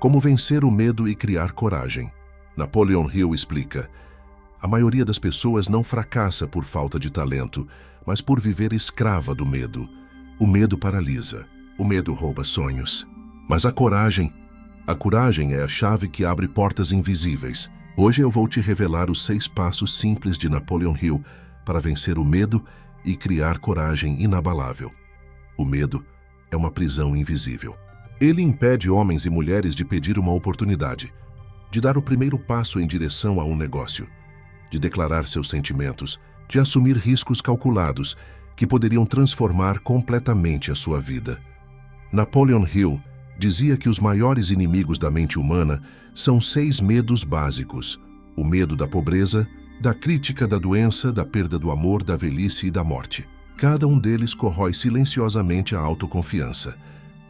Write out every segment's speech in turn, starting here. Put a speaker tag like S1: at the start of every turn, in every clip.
S1: Como vencer o medo e criar coragem. Napoleon Hill explica: a maioria das pessoas não fracassa por falta de talento, mas por viver escrava do medo. O medo paralisa. O medo rouba sonhos. Mas a coragem é a chave que abre portas invisíveis. Hoje eu vou te revelar os 6 passos simples de Napoleon Hill para vencer o medo e criar coragem inabalável. O medo é uma prisão invisível. Ele impede homens e mulheres de pedir uma oportunidade, de dar o primeiro passo em direção a um negócio, de declarar seus sentimentos, de assumir riscos calculados que poderiam transformar completamente a sua vida. Napoleon Hill dizia que os maiores inimigos da mente humana são 6 medos básicos: o medo da pobreza, da crítica, da doença, da perda do amor, da velhice e da morte. Cada um deles corrói silenciosamente a autoconfiança.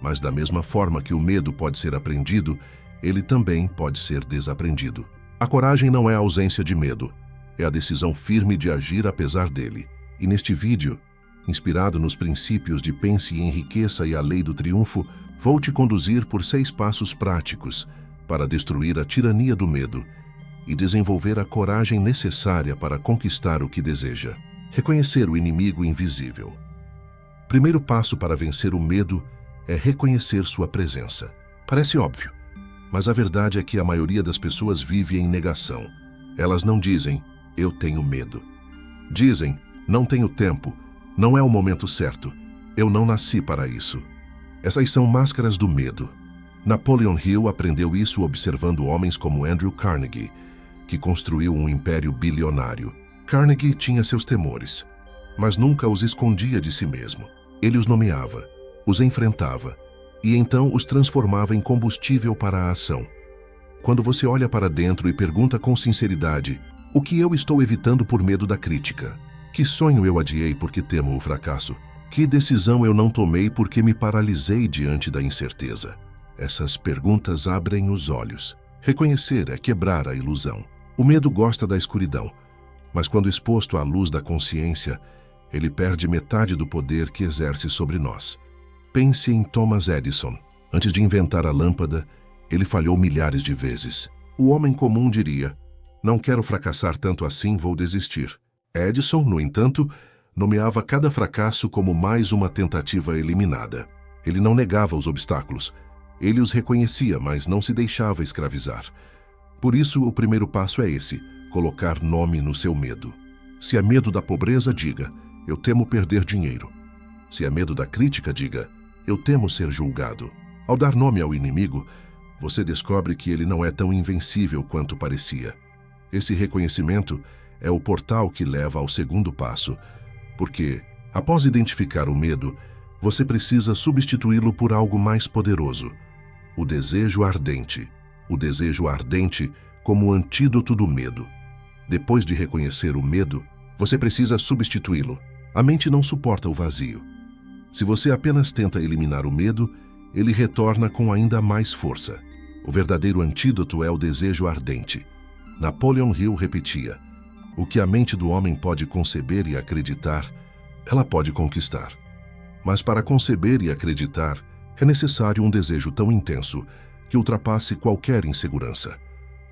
S1: Mas da mesma forma que o medo pode ser aprendido, ele também pode ser desaprendido. A coragem não é a ausência de medo, é a decisão firme de agir apesar dele. E neste vídeo, inspirado nos princípios de Pense e Enriqueça e a Lei do Triunfo, vou te conduzir por 6 passos práticos para destruir a tirania do medo e desenvolver a coragem necessária para conquistar o que deseja. Reconhecer o inimigo invisível. Primeiro passo para vencer o medo é reconhecer sua presença. Parece óbvio, mas a verdade é que a maioria das pessoas vive em negação. Elas não dizem, eu tenho medo. Dizem, não tenho tempo, não é o momento certo, eu não nasci para isso. Essas são máscaras do medo. Napoleon Hill aprendeu isso observando homens como Andrew Carnegie, que construiu um império bilionário. Carnegie tinha seus temores, mas nunca os escondia de si mesmo. Ele os nomeava, os enfrentava e então os transformava em combustível para a ação. Quando você olha para dentro e pergunta com sinceridade, o que eu estou evitando por medo da crítica? Que sonho eu adiei porque temo o fracasso? Que decisão eu não tomei porque me paralisei diante da incerteza? Essas perguntas abrem os olhos. Reconhecer é quebrar a ilusão. O medo gosta da escuridão, mas quando exposto à luz da consciência, ele perde metade do poder que exerce sobre nós. Pense em Thomas Edison. Antes de inventar a lâmpada, ele falhou milhares de vezes. O homem comum diria, não quero fracassar tanto assim, vou desistir. Edison, no entanto, nomeava cada fracasso como mais uma tentativa eliminada. Ele não negava os obstáculos. Ele os reconhecia, mas não se deixava escravizar. Por isso, o primeiro passo é esse, colocar nome no seu medo. Se é medo da pobreza, diga, eu temo perder dinheiro. Se é medo da crítica, diga, eu temo ser julgado. Ao dar nome ao inimigo, você descobre que ele não é tão invencível quanto parecia. Esse reconhecimento é o portal que leva ao segundo passo, porque, após identificar o medo, você precisa substituí-lo por algo mais poderoso: o desejo ardente. O desejo ardente como antídoto do medo. Depois de reconhecer o medo, você precisa substituí-lo. A mente não suporta o vazio. Se você apenas tenta eliminar o medo, ele retorna com ainda mais força. O verdadeiro antídoto é o desejo ardente. Napoleon Hill repetia, o que a mente do homem pode conceber e acreditar, ela pode conquistar. Mas para conceber e acreditar, é necessário um desejo tão intenso que ultrapasse qualquer insegurança.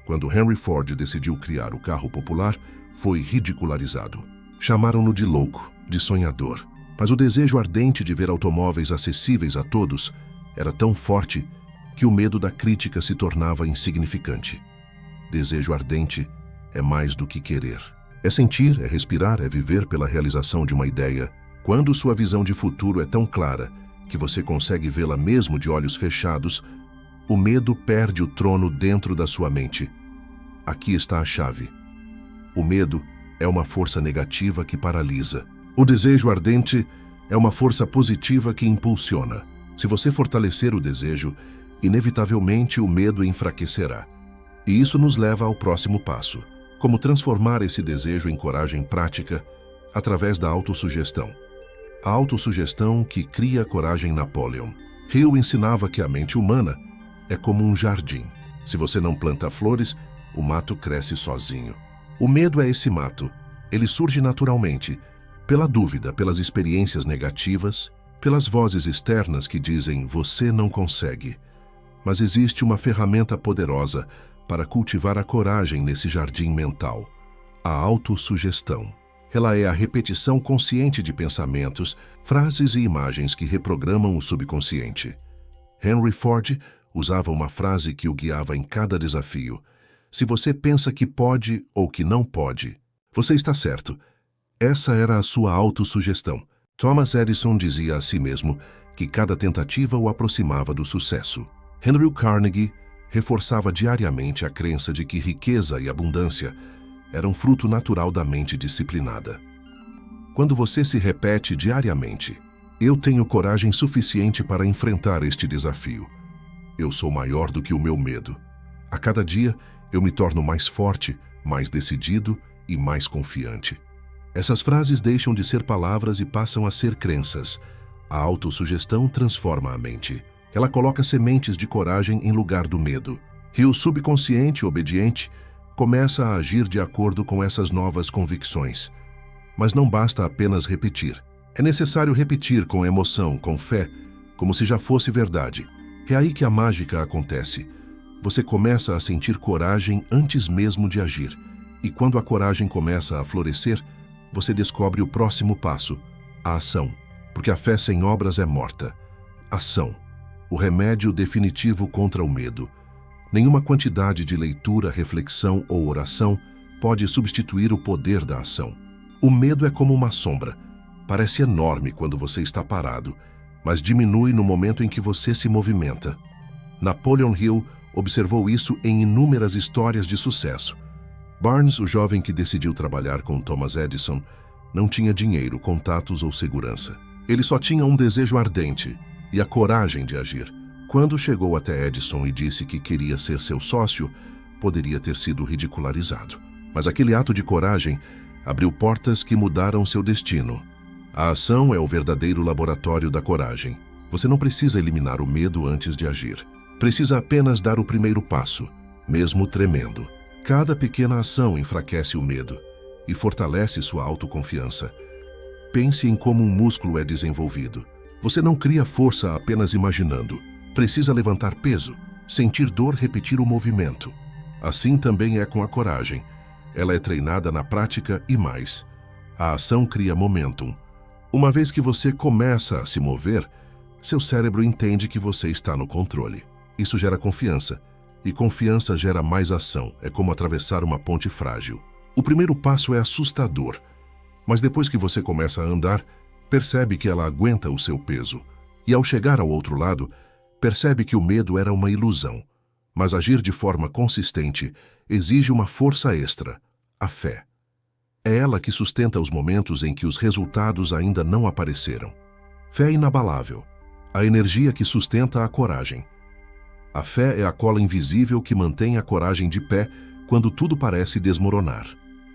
S1: Quando Henry Ford decidiu criar o carro popular, foi ridicularizado. Chamaram-no de louco, de sonhador. Mas o desejo ardente de ver automóveis acessíveis a todos era tão forte que o medo da crítica se tornava insignificante. Desejo ardente é mais do que querer. É sentir, é respirar, é viver pela realização de uma ideia. Quando sua visão de futuro é tão clara que você consegue vê-la mesmo de olhos fechados, o medo perde o trono dentro da sua mente. Aqui está a chave. O medo é uma força negativa que paralisa. O desejo ardente é uma força positiva que impulsiona. Se você fortalecer o desejo, inevitavelmente o medo enfraquecerá. E isso nos leva ao próximo passo: como transformar esse desejo em coragem prática através da autossugestão. A autossugestão que cria a coragem. Napoleon Hill ensinava que a mente humana é como um jardim. Se você não planta flores, o mato cresce sozinho. O medo é esse mato. Ele surge naturalmente, pela dúvida, pelas experiências negativas, pelas vozes externas que dizem, você não consegue. Mas existe uma ferramenta poderosa para cultivar a coragem nesse jardim mental: a autossugestão. Ela é a repetição consciente de pensamentos, frases e imagens que reprogramam o subconsciente. Henry Ford usava uma frase que o guiava em cada desafio: se você pensa que pode ou que não pode, você está certo. Essa era a sua autossugestão. Thomas Edison dizia a si mesmo que cada tentativa o aproximava do sucesso. Andrew Carnegie reforçava diariamente a crença de que riqueza e abundância eram fruto natural da mente disciplinada. Quando você se repete diariamente: eu tenho coragem suficiente para enfrentar este desafio. Eu sou maior do que o meu medo. A cada dia, eu me torno mais forte, mais decidido e mais confiante. Essas frases deixam de ser palavras e passam a ser crenças. A autossugestão transforma a mente. Ela coloca sementes de coragem em lugar do medo. E o subconsciente obediente começa a agir de acordo com essas novas convicções. Mas não basta apenas repetir. É necessário repetir com emoção, com fé, como se já fosse verdade. É aí que a mágica acontece. Você começa a sentir coragem antes mesmo de agir. E quando a coragem começa a florescer, você descobre o próximo passo: a ação. Porque a fé sem obras é morta. Ação. O remédio definitivo contra o medo. Nenhuma quantidade de leitura, reflexão ou oração pode substituir o poder da ação. O medo é como uma sombra. Parece enorme quando você está parado, mas diminui no momento em que você se movimenta. Napoleon Hill observou isso em inúmeras histórias de sucesso. Barnes, o jovem que decidiu trabalhar com Thomas Edison, não tinha dinheiro, contatos ou segurança. Ele só tinha um desejo ardente e a coragem de agir. Quando chegou até Edison e disse que queria ser seu sócio, poderia ter sido ridicularizado. Mas aquele ato de coragem abriu portas que mudaram seu destino. A ação é o verdadeiro laboratório da coragem. Você não precisa eliminar o medo antes de agir. Precisa apenas dar o primeiro passo, mesmo tremendo. Cada pequena ação enfraquece o medo e fortalece sua autoconfiança. Pense em como um músculo é desenvolvido. Você não cria força apenas imaginando. Precisa levantar peso, sentir dor, repetir o movimento. Assim também é com a coragem. Ela é treinada na prática e mais. A ação cria momentum. Uma vez que você começa a se mover, seu cérebro entende que você está no controle. Isso gera confiança. E confiança gera mais ação. É como atravessar uma ponte frágil. O primeiro passo é assustador. Mas depois que você começa a andar, percebe que ela aguenta o seu peso. E ao chegar ao outro lado, percebe que o medo era uma ilusão. Mas agir de forma consistente exige uma força extra: a fé. É ela que sustenta os momentos em que os resultados ainda não apareceram. Fé inabalável, a energia que sustenta a coragem. A fé é a cola invisível que mantém a coragem de pé quando tudo parece desmoronar.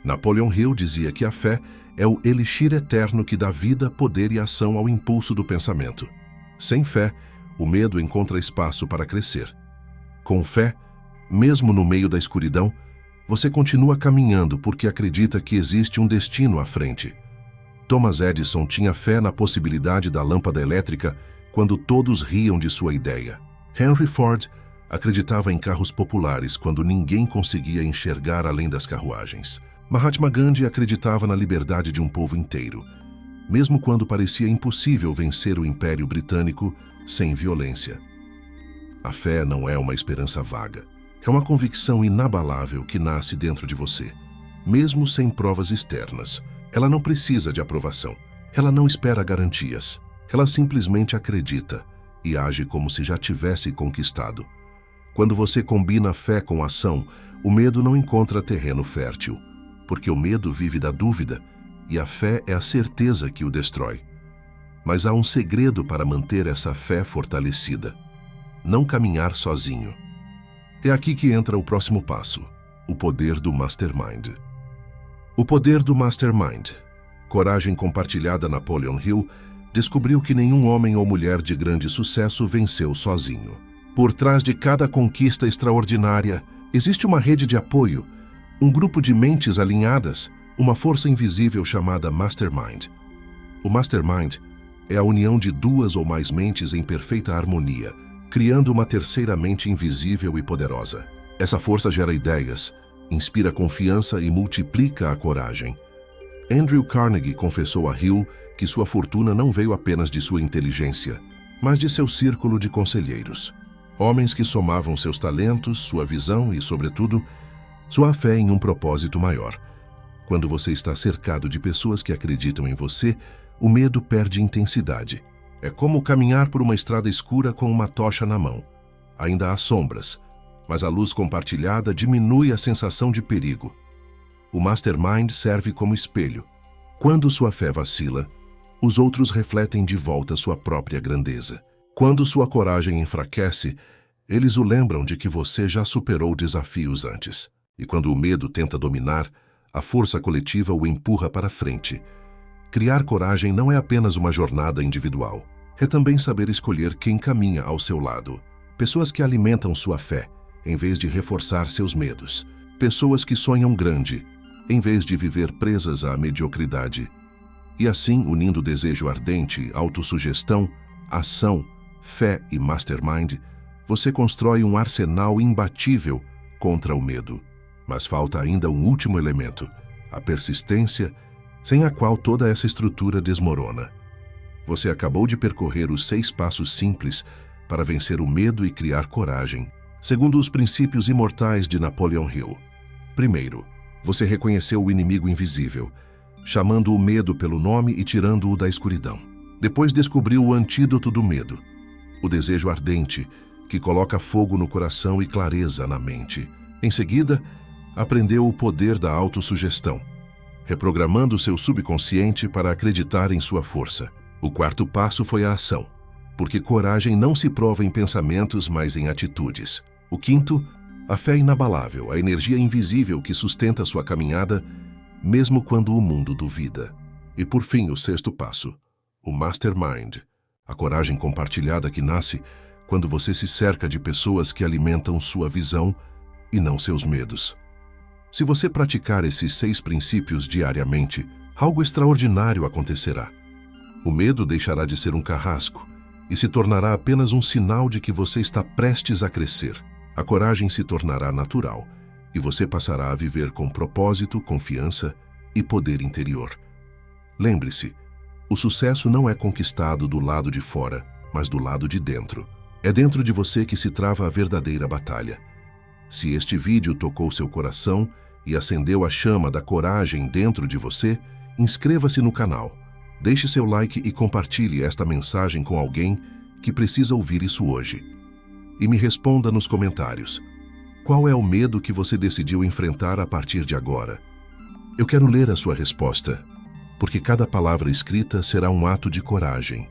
S1: Napoleon Hill dizia que a fé é o elixir eterno que dá vida, poder e ação ao impulso do pensamento. Sem fé, o medo encontra espaço para crescer. Com fé, mesmo no meio da escuridão, você continua caminhando porque acredita que existe um destino à frente. Thomas Edison tinha fé na possibilidade da lâmpada elétrica quando todos riam de sua ideia. Henry Ford acreditava em carros populares quando ninguém conseguia enxergar além das carruagens. Mahatma Gandhi acreditava na liberdade de um povo inteiro, mesmo quando parecia impossível vencer o Império Britânico sem violência. A fé não é uma esperança vaga. É uma convicção inabalável que nasce dentro de você, mesmo sem provas externas. Ela não precisa de aprovação. Ela não espera garantias. Ela simplesmente acredita e age como se já tivesse conquistado. Quando você combina a fé com a ação, o medo não encontra terreno fértil, porque o medo vive da dúvida e a fé é a certeza que o destrói. Mas há um segredo para manter essa fé fortalecida: não caminhar sozinho. É aqui que entra o próximo passo: o poder do Mastermind. O poder do Mastermind. Coragem compartilhada. Napoleon Hill descobriu que nenhum homem ou mulher de grande sucesso venceu sozinho. Por trás de cada conquista extraordinária, existe uma rede de apoio, um grupo de mentes alinhadas, uma força invisível chamada Mastermind. O Mastermind é a união de duas ou mais mentes em perfeita harmonia, criando uma terceira mente invisível e poderosa. Essa força gera ideias, inspira confiança e multiplica a coragem. Andrew Carnegie confessou a Hill que sua fortuna não veio apenas de sua inteligência, mas de seu círculo de conselheiros. Homens que somavam seus talentos, sua visão e, sobretudo, sua fé em um propósito maior. Quando você está cercado de pessoas que acreditam em você, o medo perde intensidade. É como caminhar por uma estrada escura com uma tocha na mão. Ainda há sombras, mas a luz compartilhada diminui a sensação de perigo. O Mastermind serve como espelho. Quando sua fé vacila, os outros refletem de volta sua própria grandeza. Quando sua coragem enfraquece, eles o lembram de que você já superou desafios antes. E quando o medo tenta dominar, a força coletiva o empurra para frente. Criar coragem não é apenas uma jornada individual. É também saber escolher quem caminha ao seu lado. Pessoas que alimentam sua fé, em vez de reforçar seus medos. Pessoas que sonham grande, em vez de viver presas à mediocridade. E assim, unindo desejo ardente, autossugestão, ação, fé e mastermind, você constrói um arsenal imbatível contra o medo. Mas falta ainda um último elemento, a persistência, sem a qual toda essa estrutura desmorona. Você acabou de percorrer os 6 passos simples para vencer o medo e criar coragem, segundo os princípios imortais de Napoleon Hill. Primeiro, você reconheceu o inimigo invisível, chamando o medo pelo nome e tirando-o da escuridão. Depois descobriu o antídoto do medo, o desejo ardente, que coloca fogo no coração e clareza na mente. Em seguida, aprendeu o poder da autossugestão, reprogramando seu subconsciente para acreditar em sua força. O quarto passo foi a ação, porque coragem não se prova em pensamentos, mas em atitudes. O quinto, a fé inabalável, a energia invisível que sustenta sua caminhada, mesmo quando o mundo duvida. E por fim, o sexto passo, o Mastermind, a coragem compartilhada que nasce quando você se cerca de pessoas que alimentam sua visão e não seus medos. Se você praticar esses 6 princípios diariamente, algo extraordinário acontecerá. O medo deixará de ser um carrasco e se tornará apenas um sinal de que você está prestes a crescer. A coragem se tornará natural e você passará a viver com propósito, confiança e poder interior. Lembre-se, o sucesso não é conquistado do lado de fora, mas do lado de dentro. É dentro de você que se trava a verdadeira batalha. Se este vídeo tocou seu coração e acendeu a chama da coragem dentro de você, inscreva-se no canal. Deixe seu like e compartilhe esta mensagem com alguém que precisa ouvir isso hoje. E me responda nos comentários. Qual é o medo que você decidiu enfrentar a partir de agora? Eu quero ler a sua resposta, porque cada palavra escrita será um ato de coragem.